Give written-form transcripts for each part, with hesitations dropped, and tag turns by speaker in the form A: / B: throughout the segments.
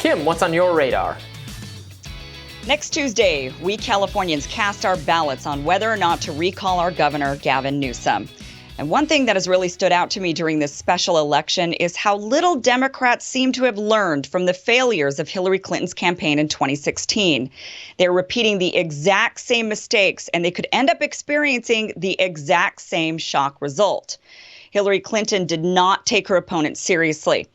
A: Kim, what's on your radar?
B: Next Tuesday, we Californians cast our ballots on whether or not to recall our governor, Gavin Newsom. And one thing that has really stood out to me during this special election is how little Democrats seem to have learned from the failures of Hillary Clinton's campaign in 2016. They're repeating the exact same mistakes, and they could end up experiencing the exact same shock result. Hillary Clinton did not take her opponent seriously.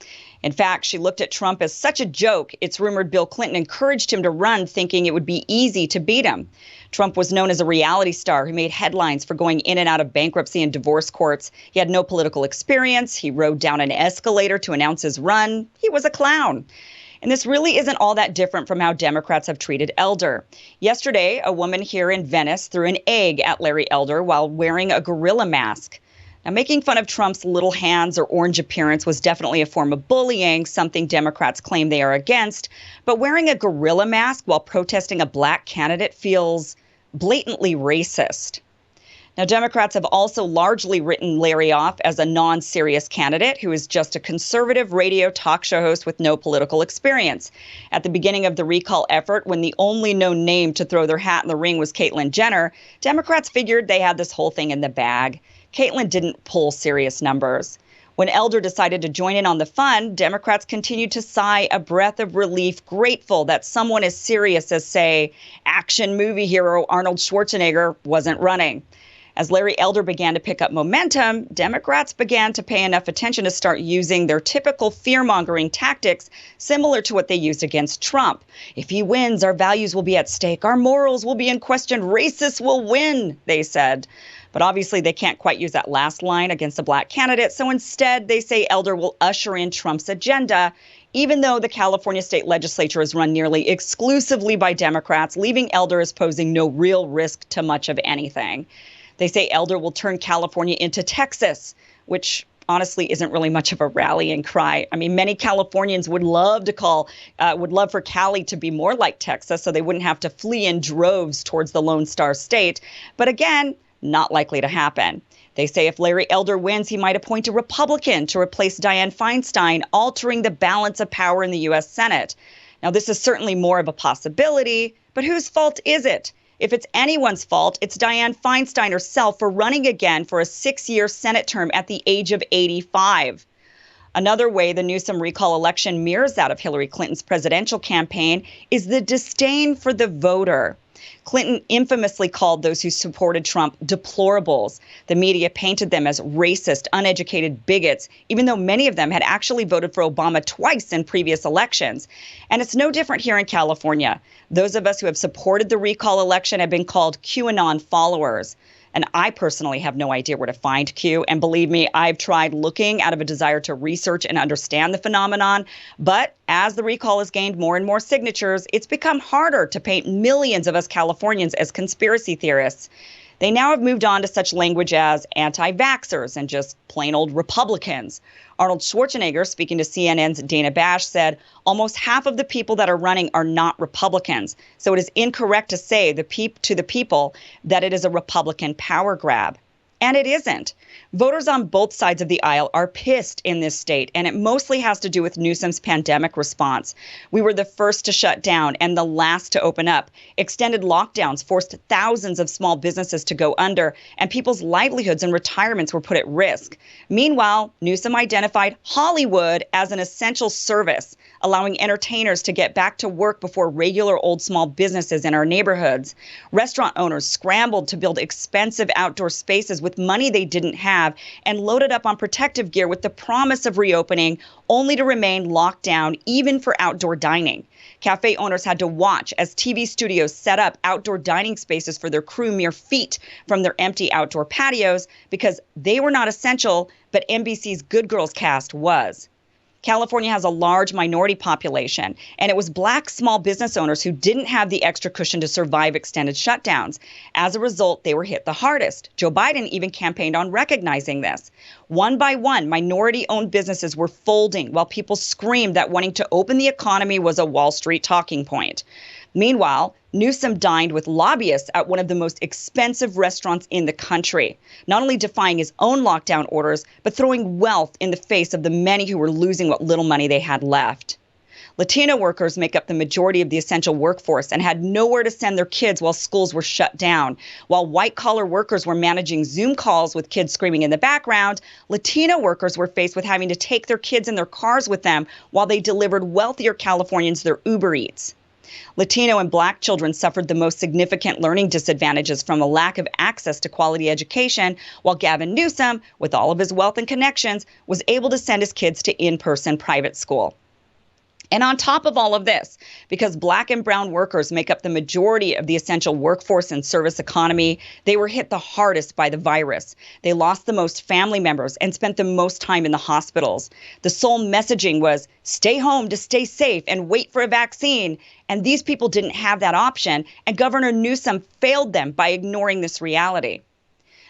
B: In fact, she looked at Trump as such a joke. It's rumored Bill Clinton encouraged him to run, thinking it would be easy to beat him. Trump was known as a reality star who made headlines for going in and out of bankruptcy and divorce courts. He had no political experience. He rode down an escalator to announce his run. He was a clown. And this really isn't all that different from how Democrats have treated Elder. Yesterday, a woman here in Venice threw an egg at Larry Elder while wearing a gorilla mask. Now, making fun of Trump's little hands or orange appearance was definitely a form of bullying, something Democrats claim they are against. But wearing a gorilla mask while protesting a black candidate feels blatantly racist. Now, Democrats have also largely written Larry off as a non-serious candidate who is just a conservative radio talk show host with no political experience. At the beginning of the recall effort, when the only known name to throw their hat in the ring was Caitlyn Jenner, Democrats figured they had this whole thing in the bag. Caitlyn didn't pull serious numbers. When Elder decided to join in on the fun, Democrats continued to sigh a breath of relief, grateful that someone as serious as, say, action movie hero Arnold Schwarzenegger wasn't running. As Larry Elder began to pick up momentum, Democrats began to pay enough attention to start using their typical fear-mongering tactics similar to what they used against Trump. If he wins, our values will be at stake. Our morals will be in question. Racists will win, they said. But obviously, they can't quite use that last line against a black candidate. So instead, they say Elder will usher in Trump's agenda, even though the California state legislature is run nearly exclusively by Democrats, leaving Elder as posing no real risk to much of anything. They say Elder will turn California into Texas, which honestly isn't really much of a rallying cry. I mean, many Californians would love for Cali to be more like Texas so they wouldn't have to flee in droves towards the Lone Star State. But again, not likely to happen. They say if Larry Elder wins, he might appoint a Republican to replace Dianne Feinstein, altering the balance of power in the U.S. Senate. Now, this is certainly more of a possibility, but whose fault is it? If it's anyone's fault, it's Dianne Feinstein herself for running again for a 6-year Senate term at the age of 85. Another way the Newsom recall election mirrors that of Hillary Clinton's presidential campaign is the disdain for the voter. Clinton infamously called those who supported Trump deplorables. The media painted them as racist, uneducated bigots, even though many of them had actually voted for Obama twice in previous elections. And it's no different here in California. Those of us who have supported the recall election have been called QAnon followers. And I personally have no idea where to find Q. And believe me, I've tried looking out of a desire to research and understand the phenomenon. But as the recall has gained more and more signatures, it's become harder to paint millions of us Californians as conspiracy theorists. They now have moved on to such language as anti-vaxxers and just plain old Republicans. Arnold Schwarzenegger, speaking to CNN's Dana Bash, said almost half of the people that are running are not Republicans. So it is incorrect to say to the people that it is a Republican power grab. And it isn't. Voters on both sides of the aisle are pissed in this state, and it mostly has to do with Newsom's pandemic response. We were the first to shut down and the last to open up. Extended lockdowns forced thousands of small businesses to go under, and people's livelihoods and retirements were put at risk. Meanwhile, Newsom identified Hollywood as an essential service, allowing entertainers to get back to work before regular old small businesses in our neighborhoods. Restaurant owners scrambled to build expensive outdoor spaces with money they didn't have and loaded up on protective gear with the promise of reopening, only to remain locked down even for outdoor dining. Cafe owners had to watch as TV studios set up outdoor dining spaces for their crew mere feet from their empty outdoor patios because they were not essential, but NBC's Good Girls cast was. California has a large minority population, and it was Black small business owners who didn't have the extra cushion to survive extended shutdowns. As a result, they were hit the hardest. Joe Biden even campaigned on recognizing this. One by one, minority-owned businesses were folding while people screamed that wanting to open the economy was a Wall Street talking point. Meanwhile, Newsom dined with lobbyists at one of the most expensive restaurants in the country, not only defying his own lockdown orders, but throwing wealth in the face of the many who were losing what little money they had left. Latino workers make up the majority of the essential workforce and had nowhere to send their kids while schools were shut down. While white-collar workers were managing Zoom calls with kids screaming in the background, Latino workers were faced with having to take their kids in their cars with them while they delivered wealthier Californians their Uber Eats. Latino and Black children suffered the most significant learning disadvantages from a lack of access to quality education, while Gavin Newsom, with all of his wealth and connections, was able to send his kids to in-person private school. And on top of all of this, because Black and brown workers make up the majority of the essential workforce and service economy, they were hit the hardest by the virus. They lost the most family members and spent the most time in the hospitals. The sole messaging was stay home to stay safe and wait for a vaccine. And these people didn't have that option, and Governor Newsom failed them by ignoring this reality.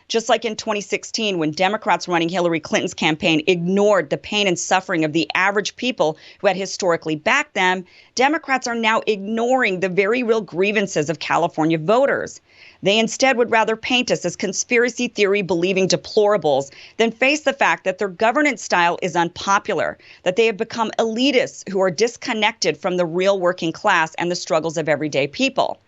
B: Just like in 2016, when Democrats running Hillary Clinton's campaign ignored the pain and suffering of the average people who had historically backed them, Democrats are now ignoring the very real grievances of California voters. They instead would rather paint us as conspiracy theory believing deplorables than face the fact that their governance style is unpopular, that they have become elitists who are disconnected from the real working class and the struggles of everyday people.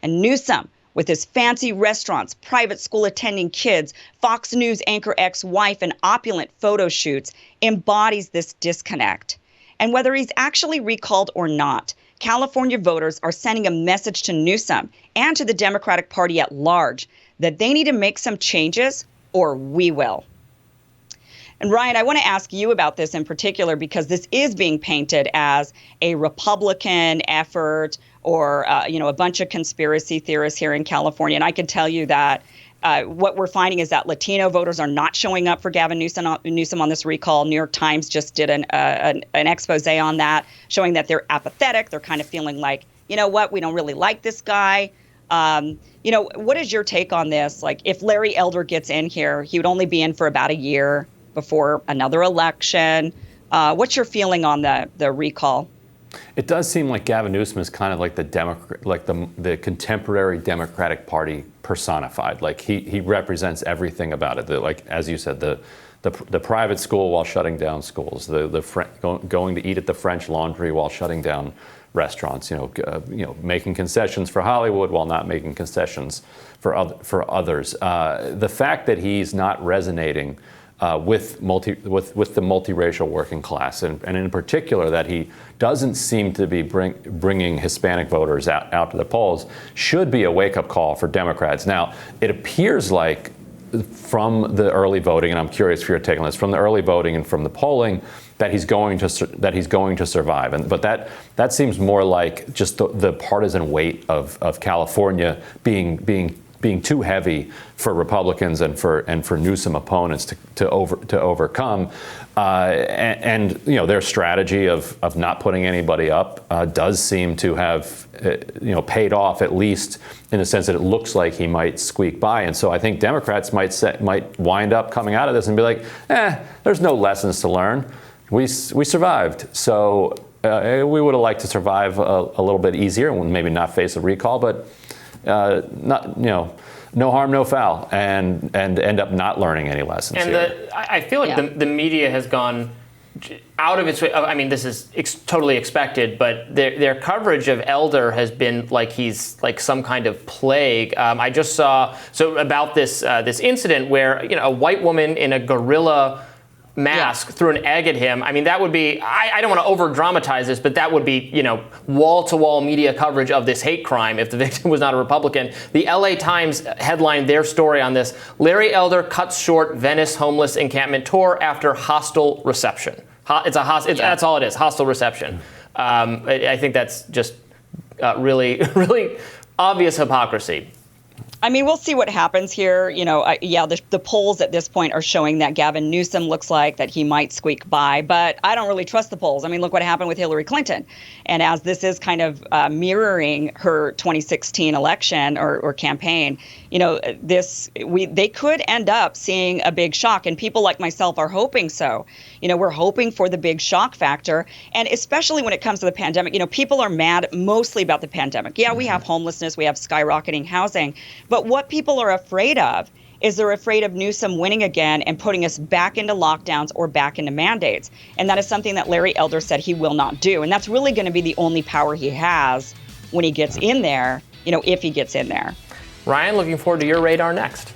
B: And Newsom, with his fancy restaurants, private school attending kids, Fox News anchor ex-wife, and opulent photo shoots, embodies this disconnect. And whether he's actually recalled or not, California voters are sending a message to Newsom and to the Democratic Party at large that they need to make some changes or we will. And Ryan, I want to ask you about this in particular because this is being painted as a Republican effort or, a bunch of conspiracy theorists here in California. And I can tell you that what we're finding is that Latino voters are not showing up for Gavin Newsom on this recall. New York Times just did an expose on that, showing that they're apathetic. They're kind of feeling like, you know what, we don't really like this guy. What is your take on this? Like, if Larry Elder gets in here, he would only be in for about a year before another election. What's your feeling on the recall?
A: It does seem like Gavin Newsom is kind of like the contemporary Democratic Party personified. Like he represents everything about it. Like as you said, the private school while shutting down schools, going to eat at the French Laundry while shutting down restaurants. Making concessions for Hollywood while not making concessions for others. The fact that he's not resonating with the multiracial working class, and in particular that he doesn't seem to be bringing Hispanic voters out to the polls, should be a wake-up call for Democrats. Now, it appears like from the early voting, and I'm curious for your take on this, from the early voting and from the polling, that he's going to survive, but that seems more like just the partisan weight of California being too heavy for Republicans and for Newsom opponents to overcome, and their strategy of not putting anybody up does seem to have paid off, at least in the sense that it looks like he might squeak by. And so I think Democrats might wind up coming out of this and be like, there's no lessons to learn. We survived, so we would have liked to survive a little bit easier and maybe not face a recall, but. No harm, no foul, and end up not learning any lessons. And
C: I feel like the media has gone out of its way. I mean, this is totally expected, but their coverage of Elder has been like he's like some kind of plague. I just saw about this incident where a white woman in a gorilla mask threw an egg at him. I mean, that would be, I don't want to over dramatize this, but that would be, wall to wall media coverage of this hate crime if the victim was not a Republican. The LA Times headlined their story on this: Larry Elder cuts short Venice homeless encampment tour after hostile reception. That's all it is, hostile reception. I think that's just really, really obvious hypocrisy.
B: I mean, we'll see what happens here. The polls at this point are showing that Gavin Newsom looks like that he might squeak by, but I don't really trust the polls. I mean, look what happened with Hillary Clinton. And as this is kind of mirroring her 2016 election or campaign, they could end up seeing a big shock, and people like myself are hoping so. We're hoping for the big shock factor, and especially when it comes to the pandemic, people are mad mostly about the pandemic. Yeah, we have homelessness, we have skyrocketing housing, but what people are afraid of is they're afraid of Newsom winning again and putting us back into lockdowns or back into mandates. And that is something that Larry Elder said he will not do. And that's really going to be the only power he has when he gets in there, if he gets in there.
C: Ryan, looking forward to your radar next.